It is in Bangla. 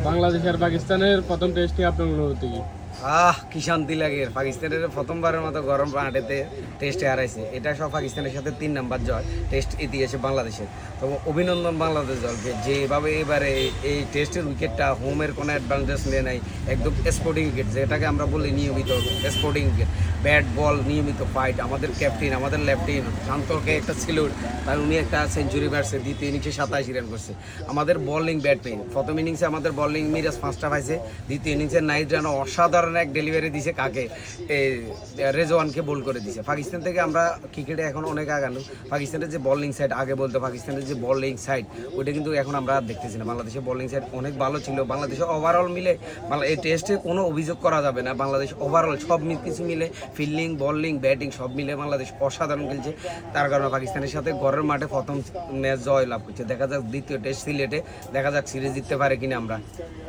বাংলাদেশ আর পাকিস্তানের প্রথম টেস্টে আপনার অনুভূতি কি? কি শান্তি লাগে। পাকিস্তানের প্রথমবারের মতো গরম পানিতে টেস্টে হারাইছে, এটা সব পাকিস্তানের সাথে 3 নাম্বার জয় টেস্ট ইতিহাসে বাংলাদেশের। তো অভিনন্দন বাংলাদেশ দলকে, যেভাবে এবারে এই টেস্টের উইকেটটা হোমের কোনো অ্যাডভান্টেজ নিয়ে নাই, একদম স্পোর্টিং উইকেট, যেটাকে আমরা বলি নিয়মিত স্পোর্টিং উইকেট, ব্যাট বল নিয়মিত ফাইট। আমাদের ক্যাপ্টেন, আমাদের লেফটেন শান্তকে একটা সিলুট, তার উনি একটা সেঞ্চুরি মারছে, দ্বিতীয় ইনিংসে 27 রান করছে। আমাদের বোলিং ব্যাটম্যান, প্রথম ইনিংসে আমাদের বোলিং মিরাজ 5টা পাইছে, দ্বিতীয় ইনিংসে নাইট রান অসাধারণ এক ডেলিভারি দিছে, কাকে রেজওয়ানকে বোল করে দিছে। পাকিস্তান থেকে আমরা ক্রিকেটে এখন অনেক আগানো। পাকিস্তানের যে বোলিং সাইড, আগে বলতো পাকিস্তানের যে বোলিং সাইড, ওইটা কিন্তু এখন আমরা আর দেখতেছি না। বাংলাদেশের বোলিং সাইড অনেক ভালো ছিল। বাংলাদেশে ওভারঅল মিলে এই টেস্টে কোনো অভিযোগ করা যাবে না। বাংলাদেশ ওভারঅল সব কিছু মিলে, ফিল্ডিং বোলিং ব্যাটিং সব মিলে বাংলাদেশ অসাধারণ খেলছে। তার কারণে পাকিস্তানের সাথে ঘরের মাঠে প্রথম ম্যাচ জয় লাভ করছে। দেখা যাক দ্বিতীয় টেস্ট সিলেটে, দেখা যাক সিরিজ জিততে পারে কিনা আমরা।